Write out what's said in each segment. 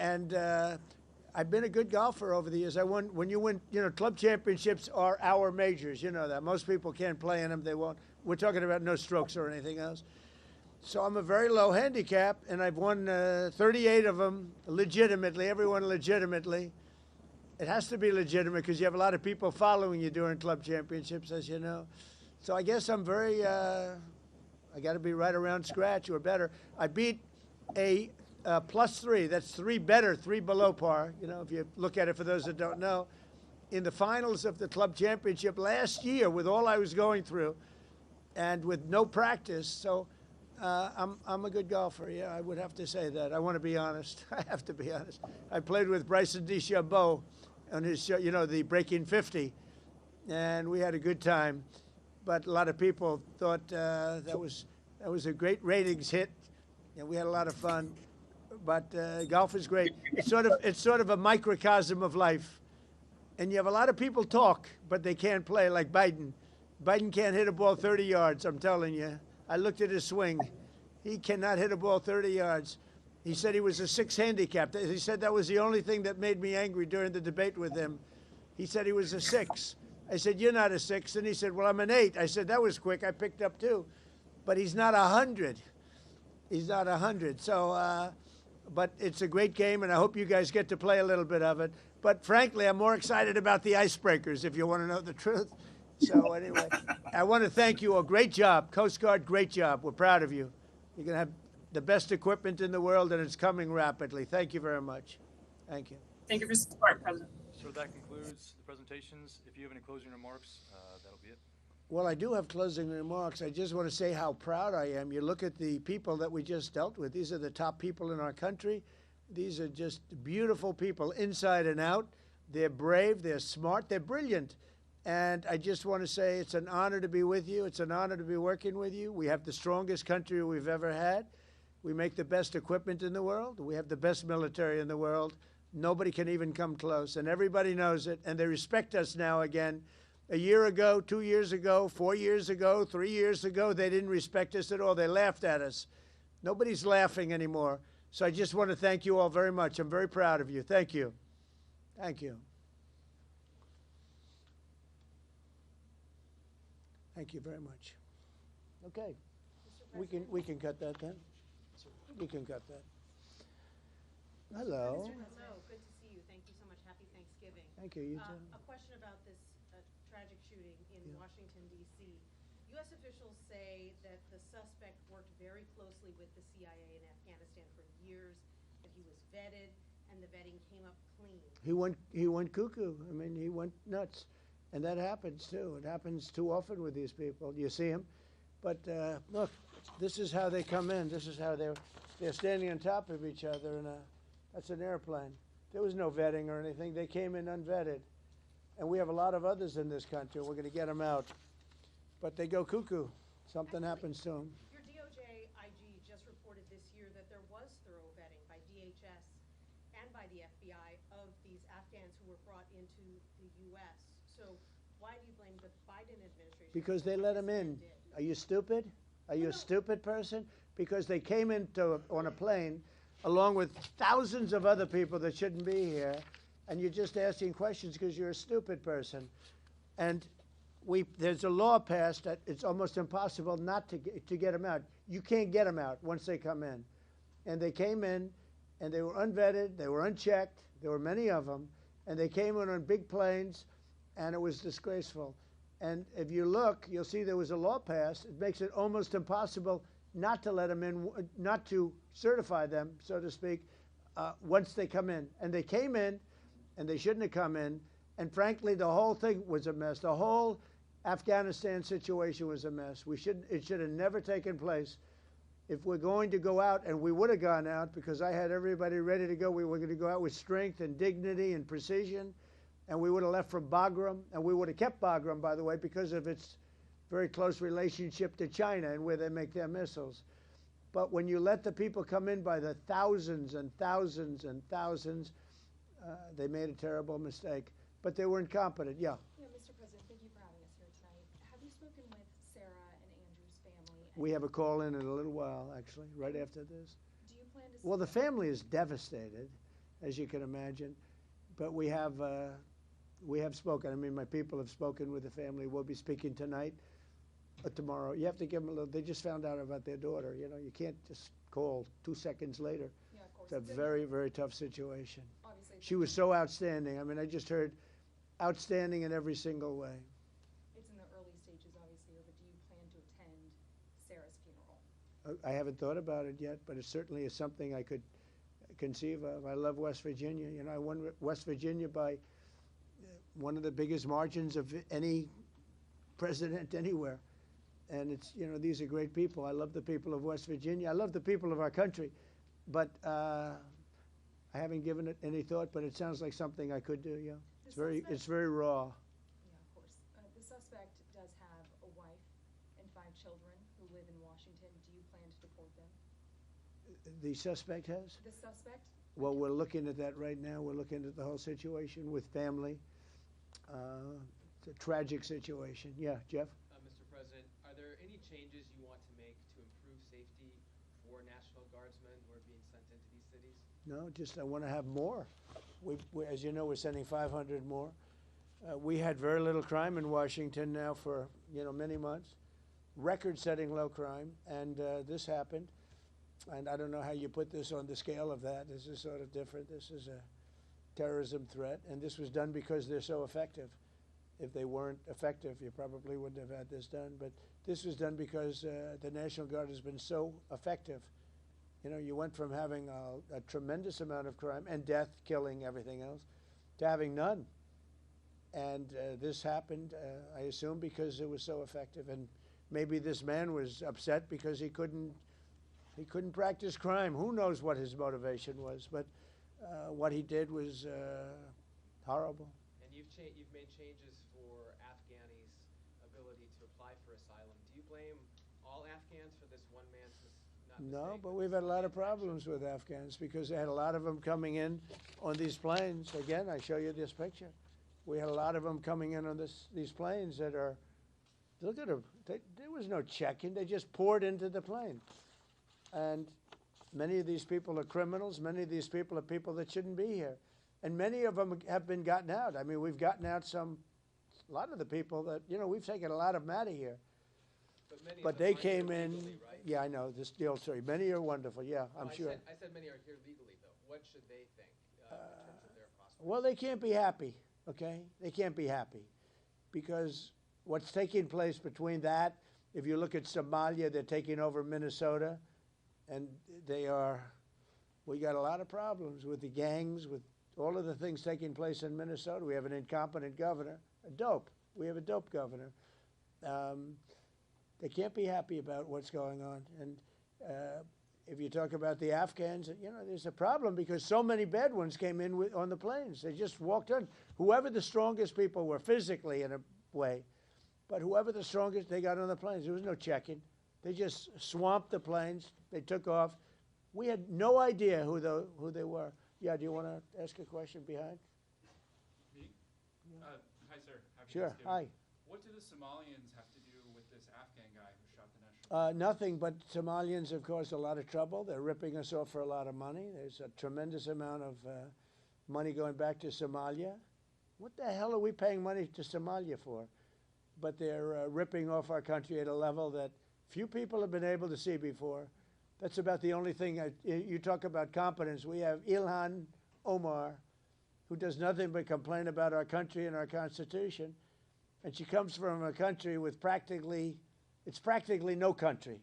and I've been a good golfer over the years. I won, when you win, club championships are our majors. You know that. Most people can't play in them. They won't. We're talking about no strokes or anything else. So I'm a very low handicap, and I've won 38 of them legitimately, everyone legitimately. It has to be legitimate because you have a lot of people following you during club championships, as you know. So I guess I'm very, I got to be right around scratch or better. I beat a +3. That's 3 better, 3 below par. If you look at it for those that don't know. In the finals of the club championship last year with all I was going through and with no practice. So I'm a good golfer. Yeah, I would have to say that. I want to be honest. I have to be honest. I played with Bryson DeChambeau on his show, the Breaking 50, and we had a good time. But a lot of people thought that was a great ratings hit, and we had a lot of fun. But golf is great. It's sort of a microcosm of life, and you have a lot of people talk, but they can't play. Like Biden. Biden can't hit a ball 30 yards. I'm telling you. I looked at his swing. He cannot hit a ball 30 yards. He said he was a 6 handicap. He said that was the only thing that made me angry during the debate with him. He said he was a 6. I said, you're not a 6. And he said, well, I'm an 8. I said, that was quick. I picked up 2. But he's not 100. He's not 100. So, but it's a great game, and I hope you guys get to play a little bit of it. But frankly, I'm more excited about the icebreakers, if you want to know the truth. So anyway, I want to thank you all. Great job. Coast Guard, great job. We're proud of you. You're going to have the best equipment in the world, and it's coming rapidly. Thank you very much. Thank you. Thank you for your support, President. So that concludes the presentations. If you have any closing remarks, that'll be it. Well, I do have closing remarks. I just want to say how proud I am. You look at the people that we just dealt with. These are the top people in our country. These are just beautiful people inside and out. They're brave. They're smart. They're brilliant. And I just want to say it's an honor to be with you. It's an honor to be working with you. We have the strongest country we've ever had. We make the best equipment in the world. We have the best military in the world. Nobody can even come close, and everybody knows it, and they respect us now again. A year ago, 2 years ago, 4 years ago, 3 years ago, they didn't respect us at all. They laughed at us. Nobody's laughing anymore. So I just want to thank you all very much. I'm very proud of you. Thank you. Thank you. Thank you very much. Okay. We can cut that then. We can cut that. Hello. Hello, good to see you. Thank you so much. Happy Thanksgiving. Thank you. You too. A question about this tragic shooting in Washington, D.C. U.S. officials say that the suspect worked very closely with the CIA in Afghanistan for years, that he was vetted, and the vetting came up clean. He went cuckoo. I mean, he went nuts. And that happens, too. It happens too often with these people. You see them. But look, this is how they come in. This is how they're standing on top of each other, and that's an airplane. There was no vetting or anything. They came in unvetted. And we have a lot of others in this country. We're going to get them out. But they go cuckoo. Something happens to them. Your DOJ IG just reported this year that there was thorough vetting by DHS and by the FBI of these Afghans who were brought into the U.S. So why do you blame the Biden administration? Because they let them in. Are you stupid? Are you a stupid person? Because they came on a plane along with thousands of other people that shouldn't be here, and you're just asking questions because you're a stupid person. And there's a law passed that it's almost impossible not to get them out. You can't get them out once they come in. And they came in, and they were unvetted, they were unchecked, there were many of them, and they came in on big planes, and it was disgraceful. And if you look, you'll see there was a law passed. It makes it almost impossible not to let them in, not to certify them, so to speak, once they come in. And they came in, and they shouldn't have come in. And frankly, the whole thing was a mess. The whole Afghanistan situation was a mess. It should have never taken place. If we're going to go out, and we would have gone out because I had everybody ready to go, we were going to go out with strength and dignity and precision, and we would have left from Bagram, and we would have kept Bagram, by the way, because of its very close relationship to China and where they make their missiles. But when you let the people come in by the thousands and thousands and thousands, they made a terrible mistake. But they were incompetent. Yeah. Yeah, Mr. President, thank you for having us here tonight. Have you spoken with Sarah and Andrew's family? We have a call in a little while, actually, right after this. Do you plan to? Well, the family is devastated. as you can imagine. But we have spoken. I mean, my people have spoken with the family. We'll be speaking tonight or tomorrow. You have to give them a little. They just found out about their daughter. You know, you can't just call 2 seconds later. Yeah, of course. It's a very, very tough situation. Obviously, She was so outstanding. I mean, I just heard outstanding in every single way. it's in the early stages, obviously, but do you plan to attend Sarah's funeral? I haven't thought about it yet, but it certainly is something I could conceive of. I love West Virginia. You know, I won West Virginia by one of the biggest margins of any president anywhere. And it's, you know, these are great people. I love the people of West Virginia. I love the people of our country. But I haven't given it any thought, but it sounds like something I could do, yeah. It's very raw. Yeah, of course. The suspect does have a wife and 5 children who live in Washington. Do you plan to deport them? The suspect has? The suspect? Well, we're looking at that right now. We're looking at the whole situation with family. It's a tragic situation. Yeah, Jeff? Mr. President, are there any changes you want to make to improve safety for National Guardsmen who are being sent into these cities? No, just I want to have more. As you know, we're sending 500 more. We had very little crime in Washington now for, you know, many months. Record-setting low crime, and this happened. And I don't know how you put this on the scale of that. This is sort of different. This is a terrorism threat, and this was done because they're so effective. If they weren't effective, you probably wouldn't have had this done. But this was done because the National Guard has been so effective. You know, you went from having a tremendous amount of crime and death, killing, everything else, to having none. And this happened, I assume, because it was so effective. And maybe this man was upset because he couldn't practice crime. Who knows what his motivation was? But what he did was horrible. And you've made changes for Afghanis' ability to apply for asylum. Do you blame all Afghans for this one man's No, but we've had a lot of problems with Afghans because they had a lot of them coming in on these planes. Again, I show you this picture. We had a lot of them coming in on these planes that are, look at them. There was no check-in. They just poured into the plane. And many of these people are criminals. Many of these people are people that shouldn't be here. And many of them have been gotten out. I mean, we've gotten out a lot of the people that, you know, we've taken a lot of them out of here. But they came in, legally, right? yeah, I know, this the old story. Many are wonderful, yeah, I'm sure. I said many are here legally, though. What should they think in terms of their prospects? Well, they can't be happy, okay? They can't be happy. Because what's taking place between that, if you look at Somalia, they're taking over Minnesota, and we got a lot of problems with the gangs, with all of the things taking place in Minnesota. We have an incompetent governor, we have a dope governor. They can't be happy about what's going on. And if you talk about the Afghans, you know, there's a problem because so many bad ones came in on the planes. They just walked in. Whoever the strongest people were physically in a way, but whoever the strongest, they got on the planes. There was no check-in. They just swamped the planes. They took off. We had no idea who they were. Yeah, do you want to ask a question behind? Me? Hi, sir. Happy Sure, Thanksgiving. hi. What do the Somalians have to do with this Afghan guy who shot the national? Nothing, but Somalians have caused a lot of trouble. They're ripping us off for a lot of money. There's a tremendous amount of money going back to Somalia. What the hell are we paying money to Somalia for? But they're ripping off our country at a level that few people have been able to see before. That's about the only thing. You talk about competence. We have Ilhan Omar, who does nothing but complain about our country and our Constitution. And she comes from a country with practically no country.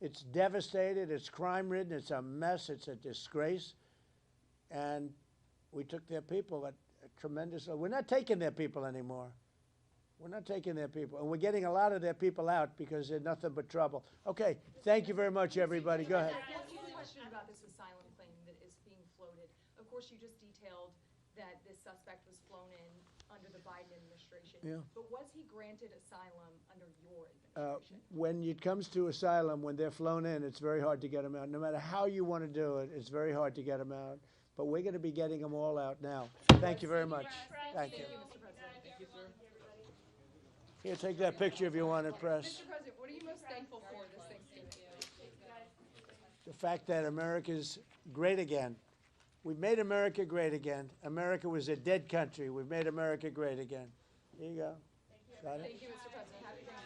It's devastated, it's crime-ridden, it's a mess, it's a disgrace. And we took their people at a tremendous, we're not taking their people anymore. We're not taking their people. And we're getting a lot of their people out because they're nothing but trouble. Okay, thank you very much, everybody. Go ahead. I have a question about this asylum claim that is being floated. Of course, you just detailed that this suspect was flown in under the Biden administration. Yeah. But was he granted asylum under your administration? When it comes to asylum, when they're flown in, it's very hard to get them out. No matter how you want to do it, it's very hard to get them out. But we're going to be getting them all out now. Thank you very much. Thank you. Thank you, Mr. President. Thank you, sir. Here, take that picture if you want it, press. Mr. President, what are you most thankful for this Thanksgiving? The fact that America's great again. We've made America great again. America was a dead country. We've made America great again. Here you go. Got it? Thank you, Mr. President. Happy Thanksgiving.